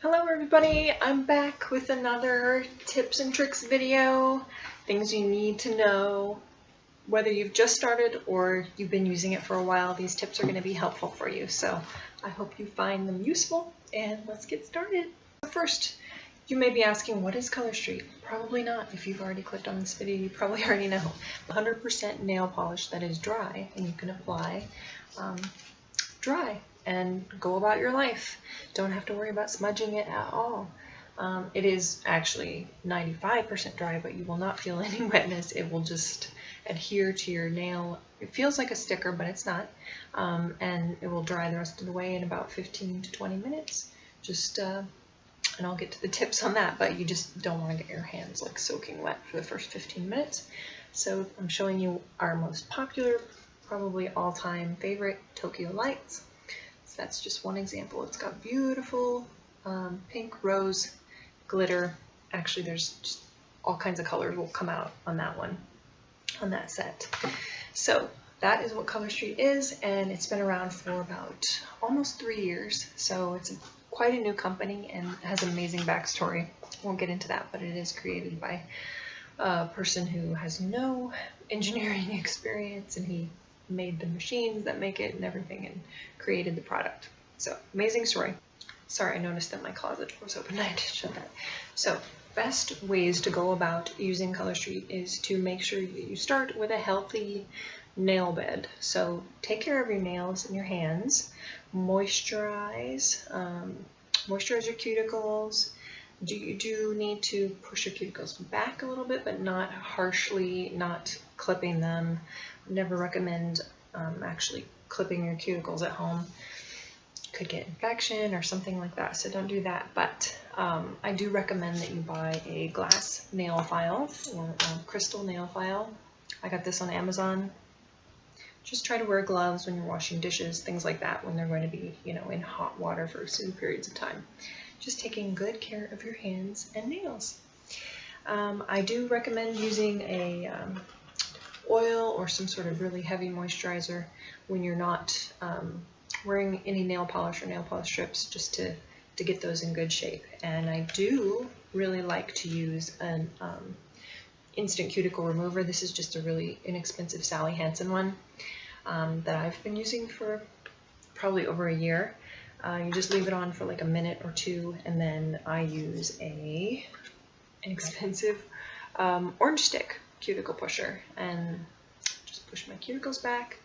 Hello everybody, I'm back with another tips and tricks video, things you need to know. Whether you've just started or you've been using it for a while, these tips are going to be helpful for you. So I hope you find them useful, and let's get started. First, you may be asking, what is Color Street? Probably not. If you've already clicked on this video, you probably already know. 100% nail polish that is dry, and you can apply dry and go about your life. Don't have to worry about smudging it at all. It is actually 95% dry, but you will not feel any wetness. It will just adhere to your nail. It feels like a sticker, but it's not. And it will dry the rest of the way in about 15 to 20 minutes. And I'll get to the tips on that, but you just don't want to get your hands like soaking wet for the first 15 minutes. So I'm showing you our most popular, probably all-time favorite, Tokyo Lights. So that's just one example. It's got beautiful pink, rose, glitter. Actually, there's just all kinds of colors will come out on that one, on that set. So that is what Color Street is, and it's been around for about almost 3 years. So it's quite a new company and has an amazing backstory. Won't get into that, but it is created by a person who has no engineering experience, and he made the machines that make it and everything and created the product. So amazing story. Sorry, I noticed that my closet was open. I had to shut that. So best ways to go about using Color Street is to make sure that you start with a healthy nail bed. So take care of your nails and your hands. Moisturize your cuticles. You do need to push your cuticles back a little bit, but not harshly, not clipping them. Never recommend actually clipping your cuticles at home. Could get infection or something like that, so don't do that. But I do recommend that you buy a glass nail file or a crystal nail file. I got this on Amazon. Just try to wear gloves when you're washing dishes, things like that, when they're going to be, in hot water for certain periods of time. Just taking good care of your hands and nails. I do recommend using a oil or some sort of really heavy moisturizer when you're not wearing any nail polish or nail polish strips, just to get those in good shape. And I do really like to use an instant cuticle remover. This is just a really inexpensive Sally Hansen one that I've been using for probably over a year. You just leave it on for like a minute or two, and then I use an inexpensive orange stick cuticle pusher and just push my cuticles back.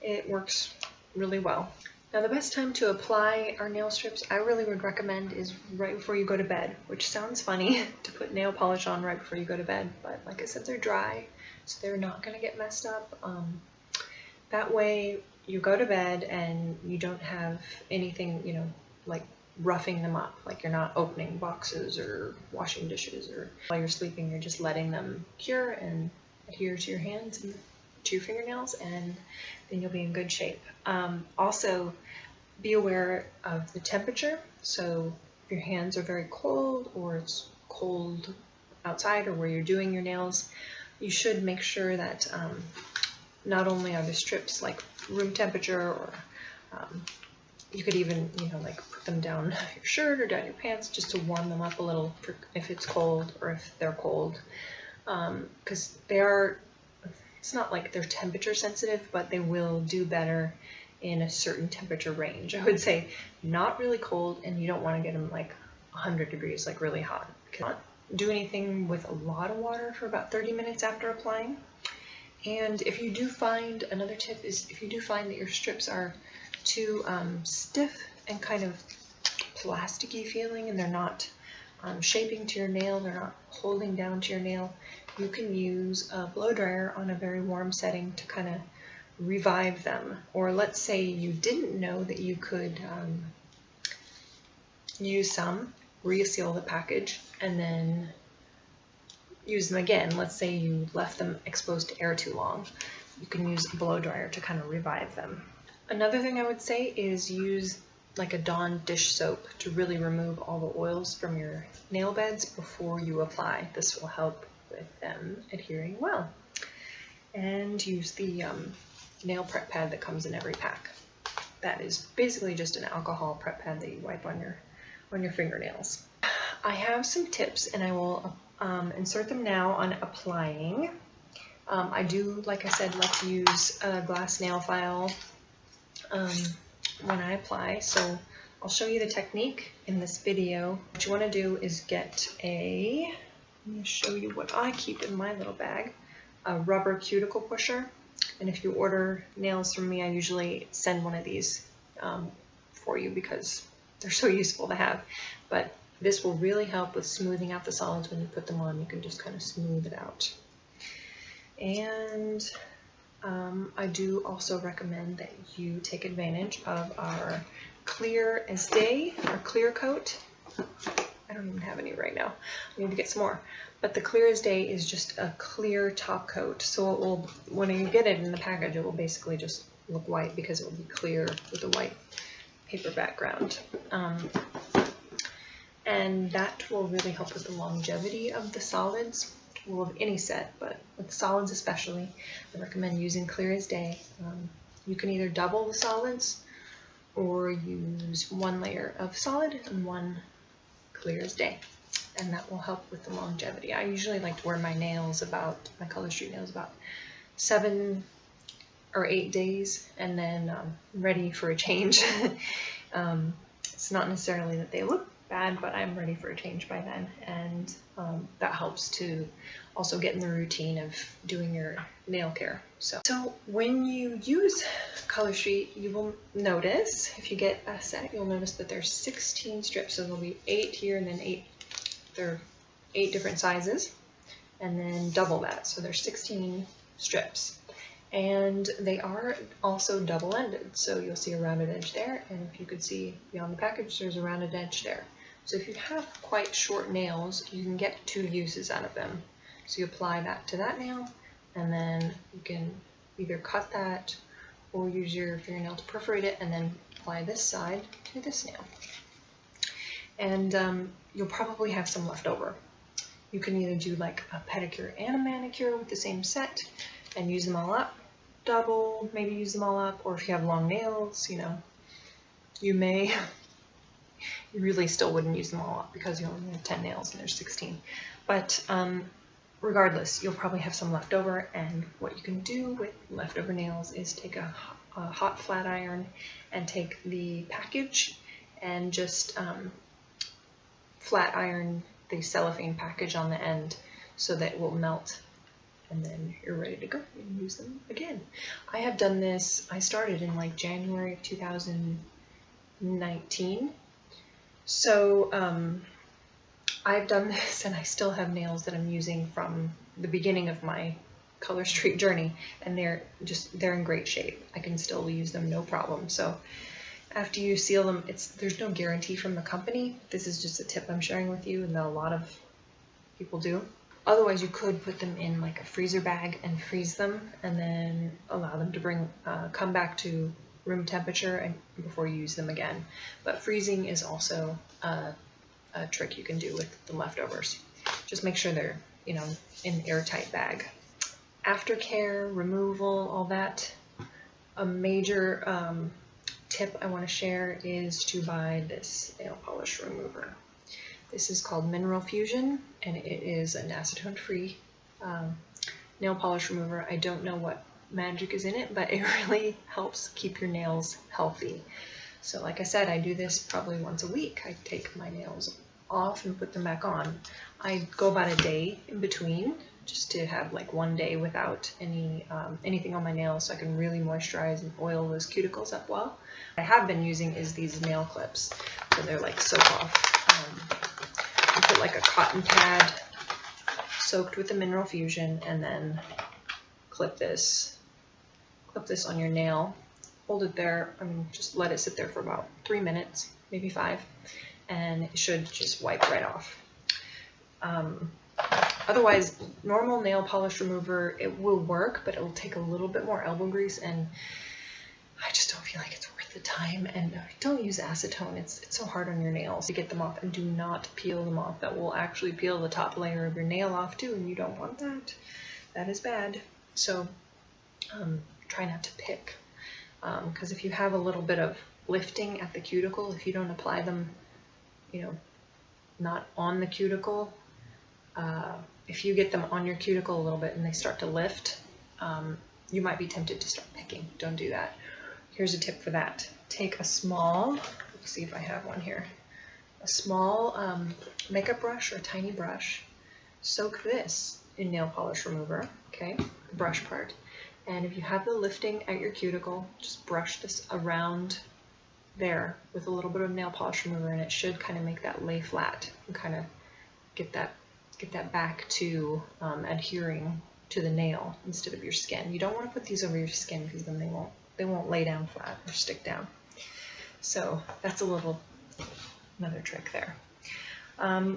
It works really well. Now the best time to apply our nail strips, I really would recommend, is right before you go to bed, which sounds funny to put nail polish on right before you go to bed, but like I said, they're dry, so they're not going to get messed up. That way you go to bed and you don't have anything, like roughing them up, like you're not opening boxes or washing dishes, or while you're sleeping, you're just letting them cure and adhere to your hands and to your fingernails, and then you'll be in good shape. Also, be aware of the temperature. So if your hands are very cold, or it's cold outside, or where you're doing your nails, you should make sure that not only are the strips like room temperature, or you could even, like put them down your shirt or down your pants just to warm them up a little if it's cold or if they're cold. Because it's not like they're temperature sensitive, but they will do better in a certain temperature range. I would say not really cold, and you don't want to get them like 100 degrees, like really hot. Not do anything with a lot of water for about 30 minutes after applying. And if you do find, another tip is, if you do find that your strips are too stiff and kind of plasticky feeling, and they're not shaping to your nail, they're not holding down to your nail, you can use a blow dryer on a very warm setting to kind of revive them. Or let's say you didn't know that you could use some, reseal the package, and then use them again. Let's say you left them exposed to air too long. You can use a blow dryer to kind of revive them. Another thing I would say is use like a Dawn dish soap to really remove all the oils from your nail beds before you apply. This will help with them adhering well. And use the nail prep pad that comes in every pack. That is basically just an alcohol prep pad that you wipe on on your fingernails. I have some tips and I will insert them now on applying. I do, like I said, like to use a glass nail file when I apply, so I'll show you the technique in this video. What you want to do is get let me show you what I keep in my little bag, a rubber cuticle pusher. And if you order nails from me, I usually send one of these for you because they're so useful to have. But this will really help with smoothing out the solids when you put them on. You can just kind of smooth it out. And I do also recommend that you take advantage of our clear as day, or clear coat. I don't even have any right now. I need to get some more. But the clear as day is just a clear top coat. So it will, when you get it in the package, it will basically just look white because it will be clear with a white paper background. And that will really help with the longevity of the solids. Well, of any set, but with solids especially, I recommend using clear as day. You can either double the solids or use one layer of solid and one clear as day, and that will help with the longevity. I usually like to wear my nails my Color Street nails about 7 or 8 days, and then ready for a change. It's not necessarily that they look bad, but I'm ready for a change by then, and that helps to also get in the routine of doing your nail care. So when you use Color Street, you will notice, if you get a set, you'll notice that there's 16 strips, so there'll be 8 here and then 8, there are 8 different sizes, and then double that, so there's 16 strips. And they are also double-ended, so you'll see a rounded edge there, and if you could see beyond the package, there's a rounded edge there. So if you have quite short nails, you can get 2 uses out of them. So you apply that to that nail, and then you can either cut that or use your fingernail to perforate it, and then apply this side to this nail. And you'll probably have some left over. You can either do like a pedicure and a manicure with the same set and use them all up, double, maybe use them all up, or if you have long nails, you know, you really still wouldn't use them all up because you only have 10 nails and there's 16. But regardless, you'll probably have some left over, and what you can do with leftover nails is take a hot flat iron and take the package and just flat iron the cellophane package on the end so that it will melt, and then you're ready to go and use them again. I have done this, I started in like January of 2019. So I've done this and I still have nails that I'm using from the beginning of my Color Street journey, and they're in great shape. I can still use them, no problem. So after you seal them, there's no guarantee from the company. This is just a tip I'm sharing with you and that a lot of people do. Otherwise, you could put them in like a freezer bag and freeze them, and then allow them to come back to room temperature and before you use them again. But freezing is also a trick you can do with the leftovers. Just make sure they're, you know, in an airtight bag. Aftercare, removal, all that. A major tip I want to share is to buy this nail polish remover. This is called Mineral Fusion, and it is an acetone-free nail polish remover. I don't know what magic is in it, but it really helps keep your nails healthy. So like I said, I do this probably once a week. I take my nails off and put them back on. I go about a day in between, just to have like one day without anything on my nails, so I can really moisturize and oil those cuticles up well. What I have been using is these nail clips, so they're like soak off. You put like a cotton pad soaked with the Mineral Fusion, and then clip this on your nail. Hold it there, just let it sit there for about 3 minutes, maybe 5, and it should just wipe right off. Otherwise, normal nail polish remover, it will work, but it will take a little bit more elbow grease, and I just don't feel like it's worth the time. And don't use acetone. It's so hard on your nails to get them off, and do not peel them off. That will actually peel the top layer of your nail off too, and you don't want that. That is bad. So try not to pick, because if you have a little bit of lifting at the cuticle, if you don't apply them you know, not on the cuticle. If you get them on your cuticle a little bit and they start to lift, you might be tempted to start picking. Don't do that. Here's a tip for that. Take a small, let's see if I have one here, a small makeup brush or a tiny brush. Soak this in nail polish remover, okay, the brush part. And if you have the lifting at your cuticle, just brush this around there with a little bit of nail polish remover, and it should kind of make that lay flat and kind of get that back to adhering to the nail instead of your skin. You don't want to put these over your skin because then they won't lay down flat or stick down. So that's another trick there.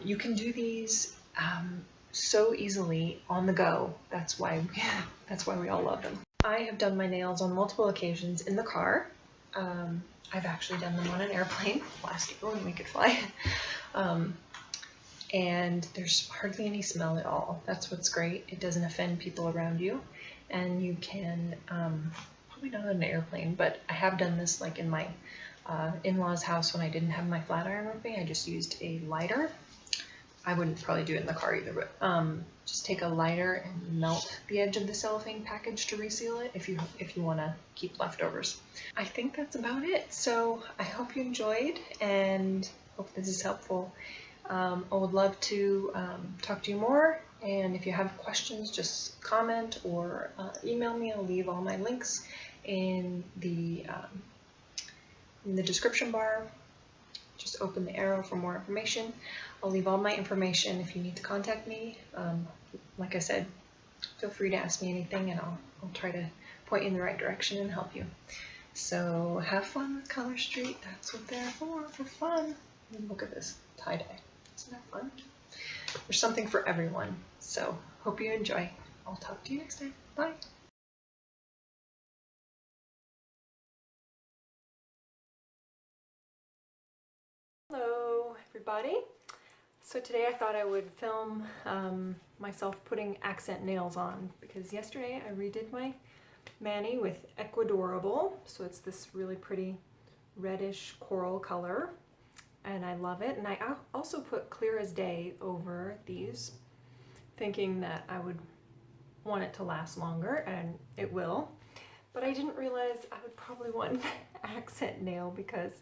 You can do these so easily on the go. That's why we all love them. I have done my nails on multiple occasions in the car. I've actually done them on an airplane last year when we could fly. And there's hardly any smell at all. That's what's great. It doesn't offend people around you. And you can, probably not on an airplane, but I have done this like in my in-laws' house when I didn't have my flat iron with me. I just used a lighter. I wouldn't probably do it in the car either, but just take a lighter and melt the edge of the cellophane package to reseal it if you want to keep leftovers. I think that's about it. So I hope you enjoyed and hope this is helpful. I would love to talk to you more, and if you have questions, just comment or email me. I'll leave all my links in the description bar. Just open the arrow for more information. I'll leave all my information if you need to contact me. Like I said, feel free to ask me anything, and I'll try to point you in the right direction and help you. So have fun with Color Street. That's what they're for fun. And look at this tie-dye. Isn't that fun? There's something for everyone. So hope you enjoy. I'll talk to you next time. Bye. Hello everybody. So today I thought I would film myself putting accent nails on, because yesterday I redid my mani with Ecuadorable. So it's this really pretty reddish coral color, and I love it. And I also put Clear as Day over these, thinking that I would want it to last longer, and it will. But I didn't realize I would probably want an accent nail, because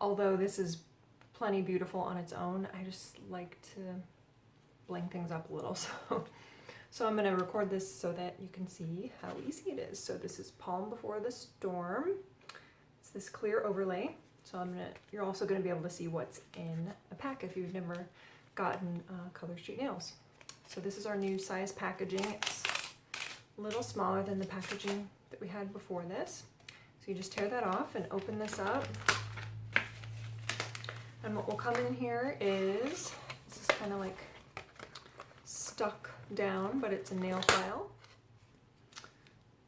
although this is plenty beautiful on its own, I just like to bling things up a little. So I'm going to record this so that you can see how easy it is. So this is Palm Before the Storm. It's this clear overlay. So you're also going to be able to see what's in a pack if you've never gotten Color Street nails. So this is our new size packaging. It's a little smaller than the packaging that we had before this. So you just tear that off and open this up. And what will come in here is, this is kind of like stuck down, but it's a nail file.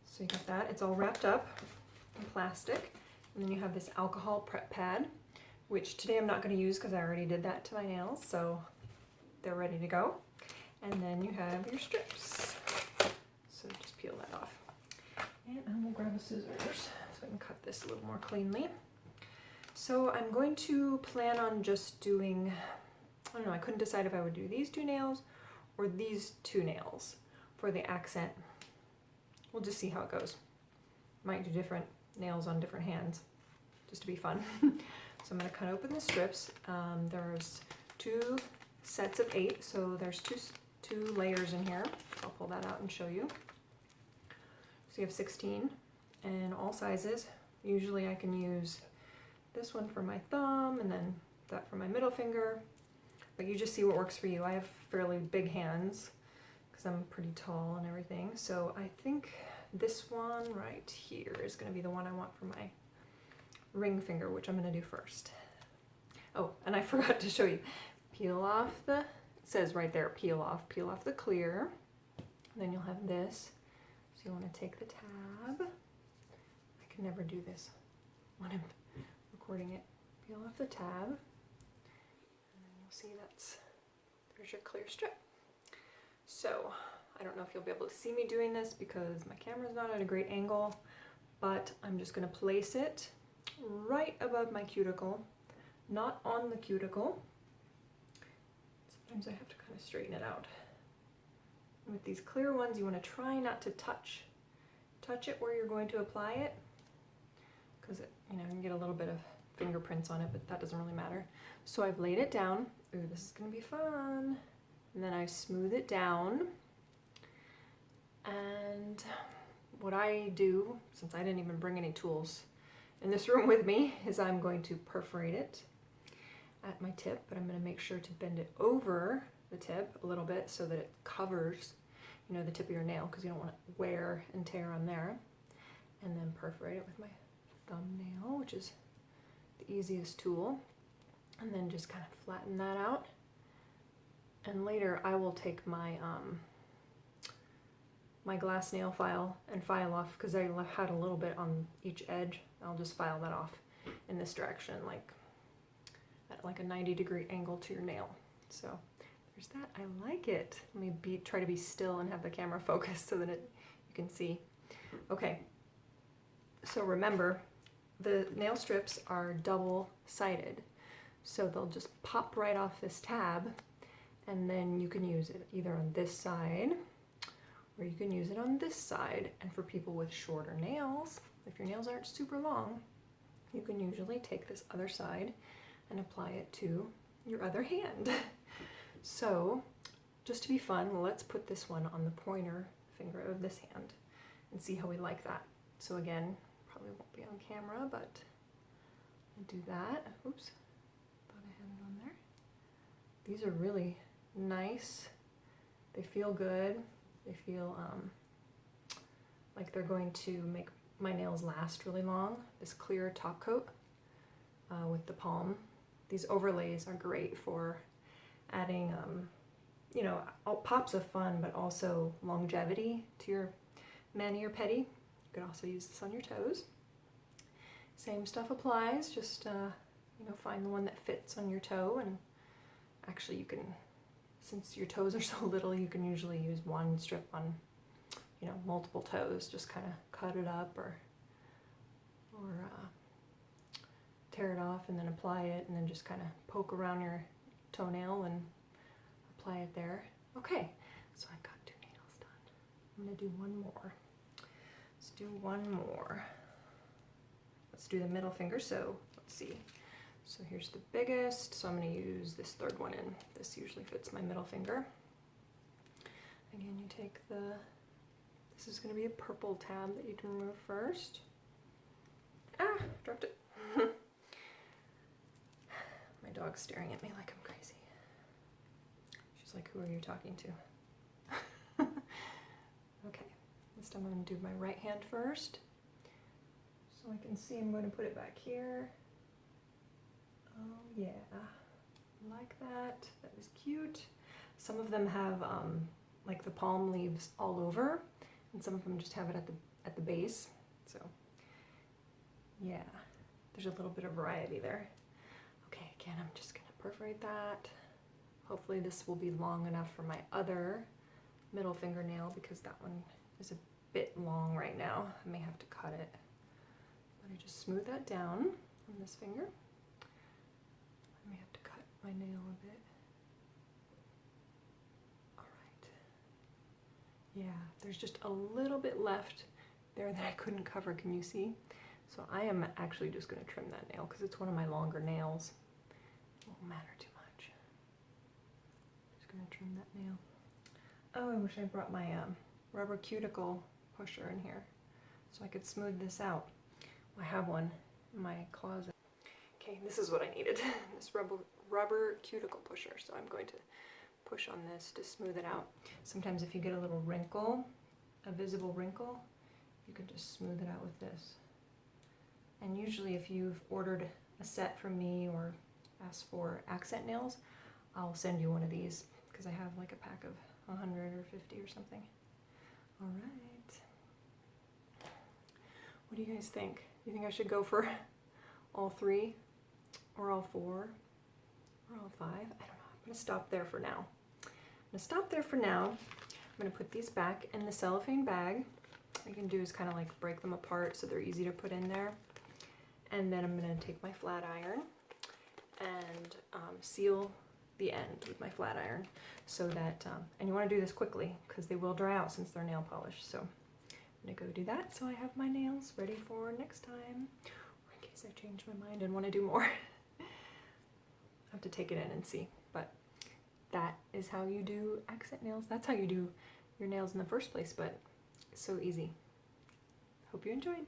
So you got that. It's all wrapped up in plastic. And then you have this alcohol prep pad, which today I'm not going to use because I already did that to my nails, so they're ready to go. And then you have your strips. So just peel that off. And I will grab a scissors so I can cut this a little more cleanly. So I'm going to plan on just doing, I don't know, I couldn't decide if I would do these two nails or these two nails for the accent. We'll just see how it goes. Might do different nails on different hands, just to be fun. So I'm going to cut open the strips. There's 2 sets of 8, so there's two layers in here. I'll pull that out and show you. So you have 16 and all sizes. Usually I can use this one for my thumb and then that for my middle finger, but you just see what works for you. I have fairly big hands because I'm pretty tall and everything, so I think this one right here is going to be the one I want for my ring finger, which I'm going to do first. Oh, and I forgot to show you. Peel off the, it says right there, peel off the clear. And then you'll have this. So you want to take the tab. I can never do this when I'm recording it. Peel off the tab. And then you'll see there's your clear strip. So I don't know if you'll be able to see me doing this because my camera's not at a great angle, but I'm just going to place it right above my cuticle, not on the cuticle. Sometimes I have to kind of straighten it out. And with these clear ones, you want to try not to touch it where you're going to apply it, because it, you can get a little bit of fingerprints on it, but that doesn't really matter. So I've laid it down. Ooh, this is gonna be fun. And then I smooth it down. And what I do, since I didn't even bring any tools in this room with me, is I'm going to perforate it at my tip, but I'm going to make sure to bend it over the tip a little bit so that it covers, the tip of your nail, because you don't want to wear and tear on there. And then perforate it with my thumbnail, which is the easiest tool, and then just kind of flatten that out. And later I will take my my glass nail file and file off, because I had a little bit on each edge. I'll just file that off in this direction, like at like a 90-degree angle to your nail. So there's that. I like it. Let me try to be still and have the camera focused so that you can see. Okay, so remember, the nail strips are double-sided, so they'll just pop right off this tab, and then you can use it either on this side or you can use it on this side. And for people with shorter nails, if your nails aren't super long, you can usually take this other side and apply it to your other hand. So just to be fun, let's put this one on the pointer finger of this hand and see how we like that. So again, probably won't be on camera, but I'll do that. Oops, thought I had it on there. These are really nice. They feel good. They feel like they're going to make my nails last really long. This clear top coat with the palm. These overlays are great for adding, pops of fun, but also longevity to your mani or pedi. You could also use this on your toes. Same stuff applies, just find the one that fits on your toe, and actually you can, since your toes are so little, you can usually use one strip on, multiple toes. Just kind of cut it up or tear it off and then apply it, and then just kind of poke around your toenail and apply it there. Okay, so I've got 2 nails done. I'm gonna do one more. Let's do one more. Let's do the middle finger. So let's see. So here's the biggest. So I'm going to use this third one in. This usually fits my middle finger. Again, you take this is going to be a purple tab that you can remove first. Ah, dropped it. My dog's staring at me like I'm crazy. She's like, who are you talking to? Okay, this time I'm going to do my right hand first. So I can see I'm going to put it back here. Oh yeah, like that. That was cute. Some of them have like the palm leaves all over, and some of them just have it at the base. So yeah, there's a little bit of variety there. Okay, again, I'm just gonna perforate that. Hopefully this will be long enough for my other middle fingernail, because that one is a bit long right now. I may have to cut it. But I just smooth that down on this finger. I may have to cut my nail a bit. All right. Yeah, there's just a little bit left there that I couldn't cover. Can you see? So I am actually just going to trim that nail because it's one of my longer nails. It won't matter too much. Just going to trim that nail. Oh, I wish I brought my rubber cuticle pusher in here so I could smooth this out. I have one in my closet. Okay, this is what I needed, this rubber cuticle pusher. So I'm going to push on this to smooth it out. Sometimes if you get a little wrinkle, a visible wrinkle, you can just smooth it out with this. And usually if you've ordered a set from me or asked for accent nails, I'll send you one of these because I have like a pack of 100 or 50 or something. All right. What do you guys think? You think I should go for all 3 or all 4 or all 5? I don't know. I'm going to stop there for now. I'm going to put these back in the cellophane bag. What you can do is kind of like break them apart so they're easy to put in there. And then I'm going to take my flat iron and seal the end with my flat iron so that, and you want to do this quickly because they will dry out since they're nail polish. So I'm gonna go do that so I have my nails ready for next time, or in case I change my mind and want to do more. I have to take it in and see, but that is how you do accent nails. That's how you do your nails in the first place, but it's so easy. Hope you enjoyed.